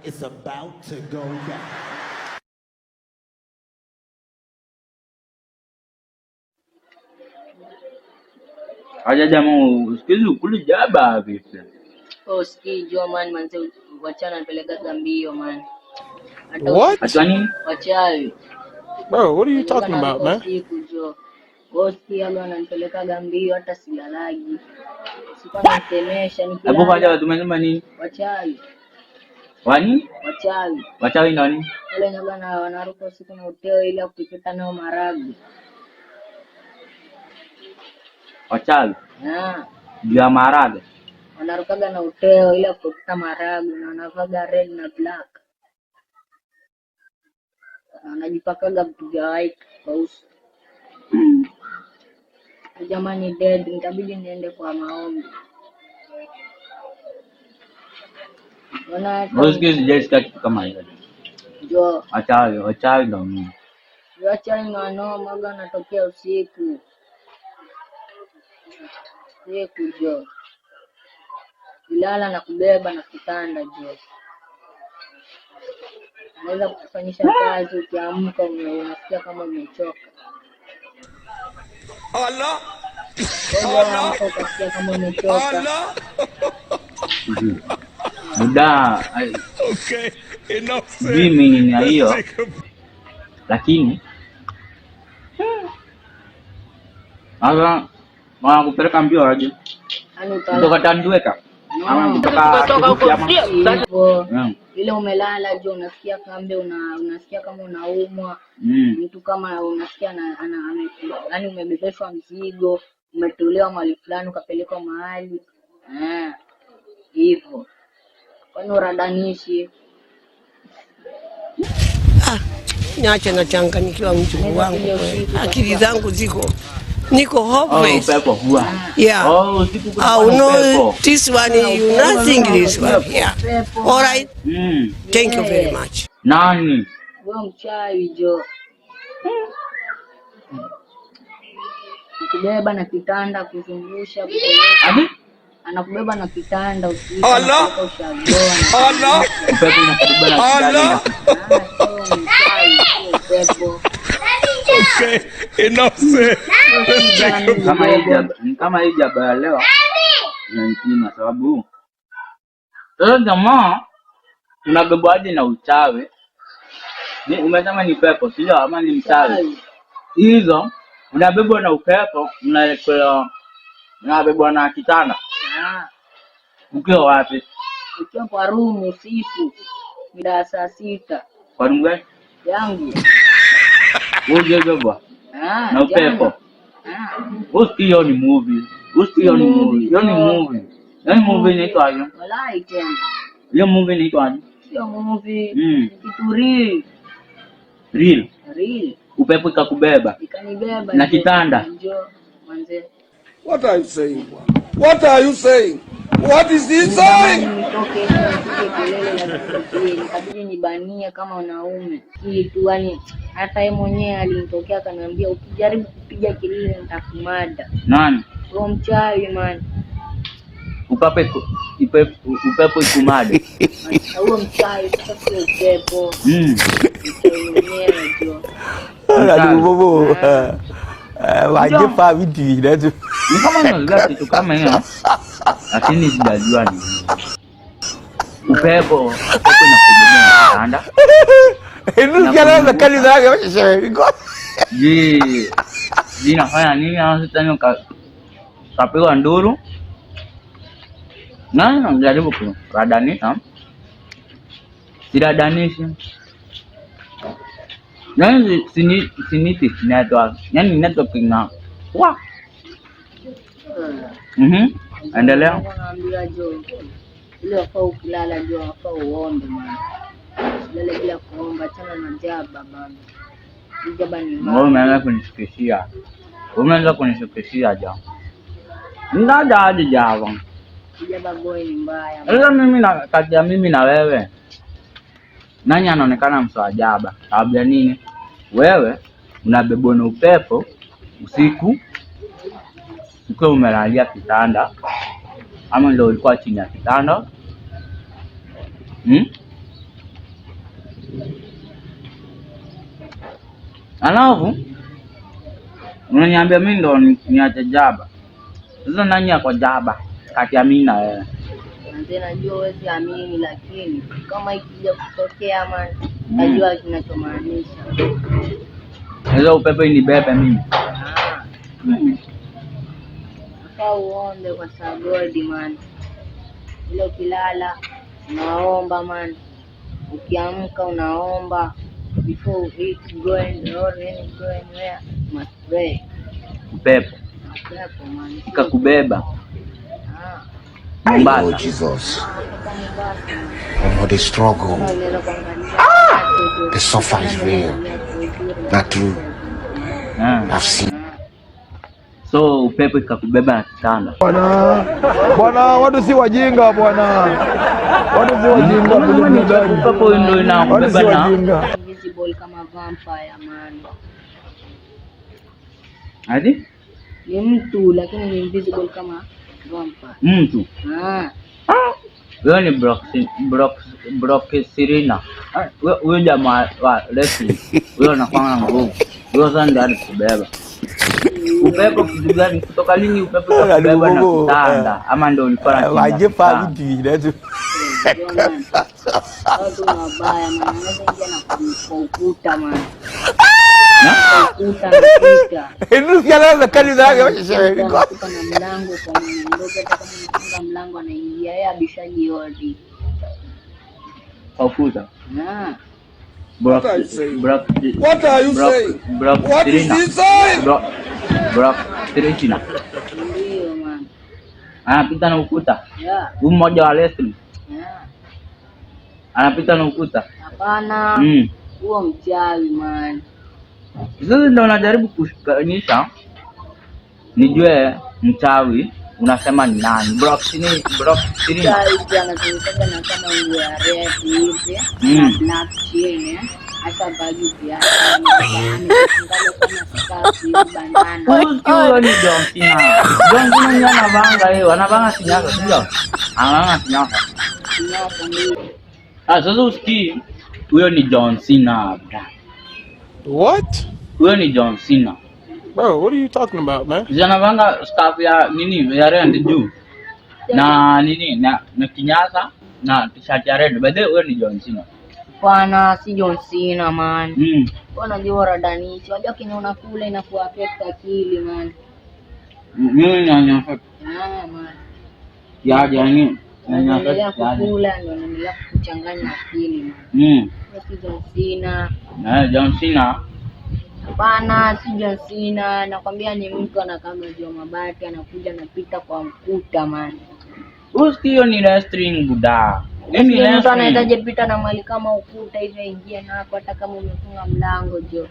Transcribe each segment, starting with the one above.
It's about to go down. Aja jamaa usikizi ukuli jaba vipi? Sikijua man manze, wachana nipeleka mbio man. What? Atwa nini? Wachawi. Bro, what are you talking about, man? Sikia leo ananipeleka mbio hata silalagi. Sikuwa nasemesha Hapo nikilala. kwanza watu wanasema nini? Wachawi. Wani? Wachawi. Wachawi ndio nini? Wale nyabana wanaruka usiku na uteo ili kupika nao maragu. Wachawi. Juu maharage. Wanarukaga na uteo ili kupika maragu na wanavaga red na black. Wanajipakaga vitu vya white kwa uso. Jamani dead, nitabidi niende kwa maombi. Usikizi Jessica kitu kama hiyo. Jo. Wachawi ndio nini? Wachawi maga anatokea usiku. Jo. Kulala na kubeba na kitanda jo. Anaweza kufanyisha kazi ukiamka unasikia kama umechoka. Allah. Ukasikia kama umechoka. Muda. Okay. Enough said. Mimi ni hiyo. Lakini aga wanakupeleka mbio aje? Kutoka Tandweka. Ama kutoka huko ile umelala jo, unasikia kambe unasikia kama unaumwa. Mtu kama unasikia yani umebebeshwa mzigo, umetolewa mahali fulani ukapelekwa mahali. Hivyo. Kwani uradanishi? Niache na changanyikiwa mtu wangu. Akili zangu niko hopeless. Yeah. No, this one you nothing this one. Yeah. All right. Thank you very much. Nani? Wewe mchawi jo. Kubeba na kitanda kuzungusha kupeleka. Anakubeba na kitanda usiku. Allah. Allah. Upepo unakubeba na kitanda. Okay, enough said. Kama hii jaba leo inanipima sababu sasa jamaa tunabebwaje na uchawi? Umesema ni pepo sio ama ni mchawi? Hizo unabebwa na upepo, unabebwa na kitanda. Ukiwa wapi? Ukiwa kwa room usiku mida saa 6. Kwa room gani? Yangu. Bwa. Na upepo. Hiyo ni movie. Hiyo ni movie. Yaani movie inaitwa aje? Walai tena. Hiyo movie inaitwa aje? Hiyo movie kitu real. Real. Upepo ikakubeba. Ikanibeba. Na kitanda. Manze. What are you saying? What are you saying? What is he saying? Nitoke nikabidi nibania kama wanaume. Kitu yani hata yeye mwenyewe alinitokea akaniambia ukijaribu kupiga kelele nitakumada. Nani? Huyo mchawi man. Upepo ikumade. Huyo mchawi sio upepo. Bobo. Waje pa vipi ndio. Ni kama ndio kitu kama hiyo. Lakini sijajua ni upepo inakubeba kitanda. Inu kana kali zake wacha. Nafanya nini au sitani kapigwa nduru? Najaribu kuradanisha. Siradanishi. Siniti network. Yaani network ina. Endelea. Naambia jo. Ile wakao ukilala jo wakao uombe man. Lele bila kuomba tena na jaba baba. Jaba ni mbaya. Wewe umeanza kunishukishia jao. Ndaja hadi jao. Jaba boy ni mbaya. Sasa kati ya mimi na wewe. Nani anaonekana mswajaba? Sababu ya nini? Wewe unabebwa na upepo usiku. Ukiwa umelalia kitanda. Ama ndio ulikuwa chini ya kitanda. Alafu unaniambia mimi ndo niache jaba. Sasa nani yako jaba kati ya mimi na wewe? Ndio najua wewe amini, lakini kama ikija kutokea man, najua kinachomaanisha. Sasa upepo inibebe mimi. Sasa uombe kwa sagodi man. Ile ukilala unaomba man. Ukiamka unaomba. Before you eat, go anywhere, must pray. Upepo man. ikakubeba. Oh Jesus. Oh, the struggle. The suffer is real. Not true. I've seen. So upepo ikakubeba na kitanda. Bwana, watu si wajinga bwana. Watu si wajinga. Upepo ndio inakubeba na Invisible kama vampire man. hadi Ni mtu lakini ni invisible kama vampire. mtu. Wewe ni Brock Sirina. Huyo jamaa wa wrestling. Huyo anakuwa na nguvu. Huyo sasa ndiye alikubeba. Upepo kitu gani? Kutoka lini upepo ukabeba na kitanda? Ama ndio ulikuwa na waje pa vipi ndio. Watu mabaya man, wanaweza na ukuta man. Ukuta. Ndio kialaza kali zake washewe. Kwa mlango kwa ndogo, hata kama unafunga mlango anaingia yeye abishaji odi. Ukuta. What are you saying? What is he saying? Brock Sirina. Ndio man. Anapita na ukuta. Yeah. Huyu mmoja wa wrestling. Yeah. Anapita na ukuta. Hapana. Huo mchawi man. Sasa ndio najaribu kushikanisha nijue mchawi unasema ni nani? Brock Sirina. Mchawi anazungumza na kama nguo ya red hivi na black chain. Hata bagi pia. Huyo ni John Cena. John Cena ni anavanga yeye, anavanga sinyaka sio? Anavanga sinyaka. Sasa usikii huyo ni John Cena. What? Huyo ni John Cena. Bro, what are you talking about, man? Anavanga staff ya nini ya red juu. Na nini na kinyasa na t-shirt ya red. Baadaye huyo ni John Cena. Bwana si John Cena man. Unajua radanichi. Unajua kinaona kule inakuwa affect akili man. Mimi nanya man. Ya jani. Nanya kula ndio ninaendelea kuchanganya akili man. Si John Cena. John Cena. Hapana, si John Cena. Nakwambia ni mtu anakaa juu mabati anakuja anapita kwa mkuta man. Hiyo ni wrestling buda. Mtu anahitaji pita na mali kama ukuta hivi aingie nako hata kama umefunga mlango jo.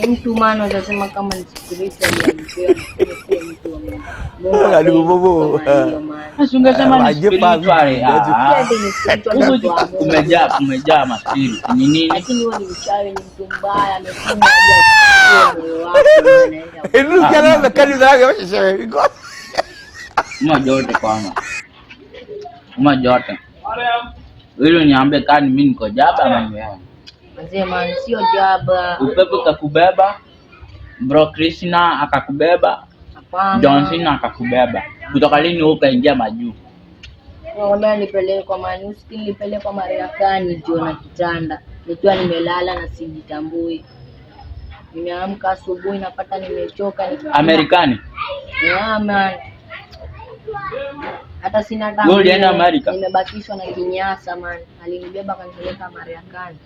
Mtu maana unasema kama ni spiritual ya mtu wa Mungu. Alibobo. Sasa ungesema ni spiritual. Umejaa maspiri. Ni nini? Lakini wewe ni mchawi, ni mtu mbaya, amefunga haja moyo wako anaenda. Ndio kialaza kali zake washewe. Jote kwanza. Jote. Wewe niambie kani mimi niko jaba ama ni wewe? Mzee man, sio jaba. Upepo kakubeba. Brock Sirina akakubeba. Hapana. John Cena akakubeba. Kutoka lini wewe ukaingia majuu? Naomba nipeleke kwa manuski, nipeleke kwa Marekani jo na kitanda. Nikiwa nimelala na sijitambui. Nimeamka asubuhi napata nimechoka Amerikani. Yeah man. Hata sina damu. Wewe ulienda Amerika? Nimebakishwa na kinyasa man. Alinibeba kanipeleka Marekani.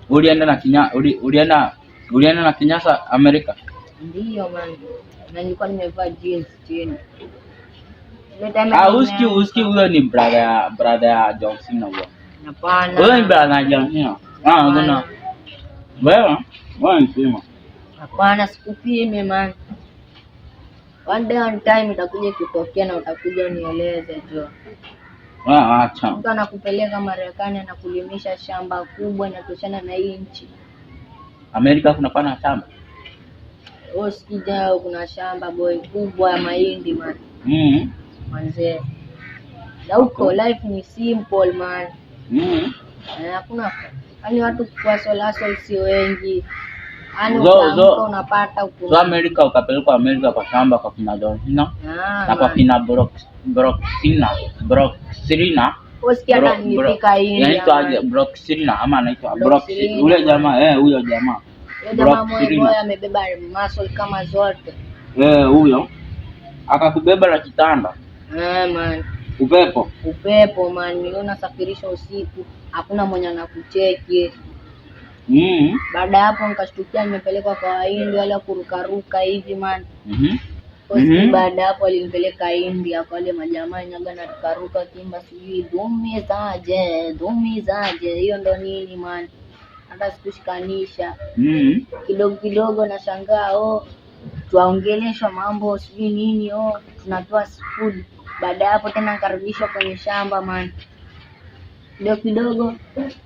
Ulienda na kinyasa Amerika? Ndio man. Na nilikuwa nimevaa jeans chini. Uski huyo ni brother ya John Cena huyo. Hapana. Wewe ni brother ya John Cena. Mbona? Wewe ni sema. Hapana, sikupime man. One day one time itakuja kutokea na utakuja unieleze jo. Acha. Mtu anakupeleka Marekani anakulimisha shamba kubwa inatoshana na hii nchi. Amerika kuna pana shamba. Sikija kuna shamba boy kubwa ya mahindi man. Manze. Na huko life ni simple man. Hakuna Yaani watu kwa solaso sio wengi. Yaani unapata huko. So Amerika ukapelekwa Amerika kwa shamba kwa kina John Cena na kwa kina Broxirina. Usikia kanifika hii. Anaitwa Broxirina ama anaitwa ule jamaa huyo jamaa. Yule jamaa mmoja amebeba muscle kama zote. Huyo akakubeba na kitanda. Man. Upepo man, niona safirisha usiku, hakuna mwenye anakucheki. Baada hapo nikashtukia nimepelekwa kwa Wahindi wale kurukaruka hivi man. Baada hapo alinipeleka India kwa wale majamaa nyaga na rukaruka kimba sijui dumizaje. Hiyo ndo nini man? Hata sikushikanisha. Kidogo na shangaa tuwaongeleshwa mambo sijui nini tunatoa food. Baada hapo tena nikarudishwa kwenye shamba man. Kidogo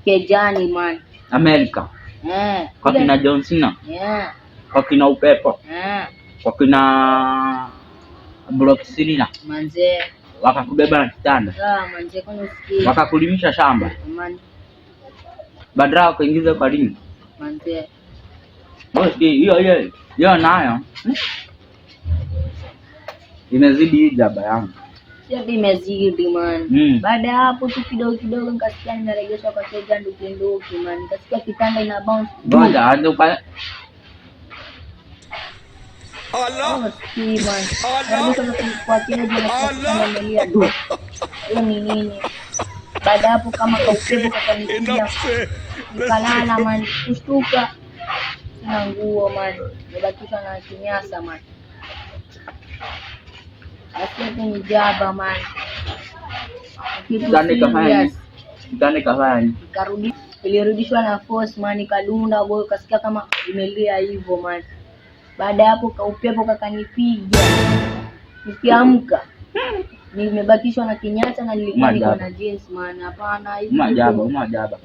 kejani man. Amerika. Kwa kina John Cena. Kwa kina upepo. Kwa kina Broxirina. Manze. Wakakubeba na kitanda. Manze kwani usikii. Wakakulimisha shamba. Man. Badala wakaingiza kwa ringi. Manze. Hiyo nayo. Imezidi hii jaba yangu. Sio imezidi man. Baada ya hapo tu kidogo nikasikia nimeregeshwa kwa keja nduki man. Nikasikia kitanda ina bounce. Ngoja aje upa. Allah. Kwa keja na kuangalia tu. Hiyo ni nini? Baada hapo kama kaupepo kakanikia. Nikalala man, kushtuka. Sina nguo man. Nimebakishwa na kinyasa man. Asante ni jaba man. Kitani kafanya. Ilirudishwa na force man, nikadunda boy kasikia kama imelia hivyo man. Baada hapo kaupepo kakanipiga. Nikiamka nimebakishwa na kinyasa na nilikuwa niko na jeans man. Hapana hivi. Majaba.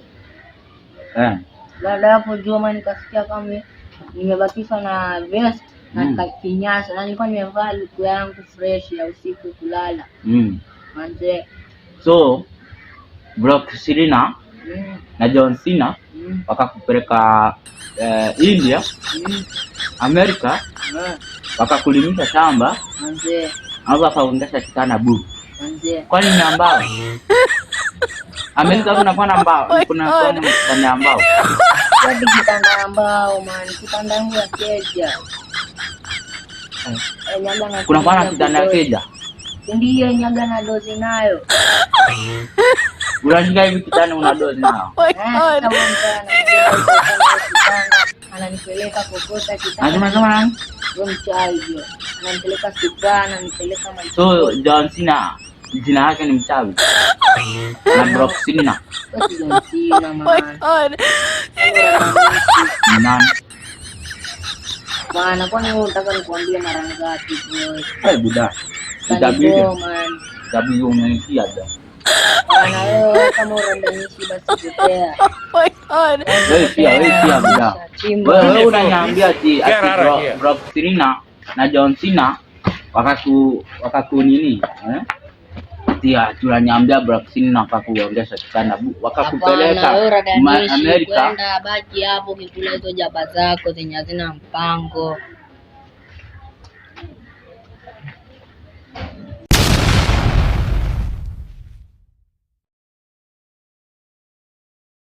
Baada hapo jua man nikasikia kama nimebakishwa na vest na kinyasa na nilikuwa nimevaa luku yangu fresh ya usiku kulala. Manze. So Broxirina na John Cena wakakupeleka India, Amerika, wakakulimisha shamba. Manze. Hapo wakaongeza kitanda bu. Manze. Kwani ni ambao? Amerika kuna ambao, kuna kitanda ambao. Kwani kitanda ambao man, kitanda yangu ya keja. Kuna pana kitanda ya keja. Ndiyo nyaga na dozi nayo. Unashika hivi kitanda una dozi nayo. Ananipeleka kokota kitanda. Anasema nani? Wewe mchawi hiyo. Ananipeleka Suprana, ananipeleka maji. So John Cena jina yake ni mchawi. Na Broxirina. John Cena man. Nani? Bwana kwani wewe unataka nikwambie mara ngapi bro? Buda. Itabidi umenikia da. Bwana wewe kama unanishi basi potea. Wewe pia buda. Wewe unaniambia ati Broxirina na John Cena wakaku nini? Tia tunaniambia Broxirina wakakuongeza kitanda wakakupeleka Amerika. Kwenda baki hapo kikula hizo jaba zako zenye hazina mpango.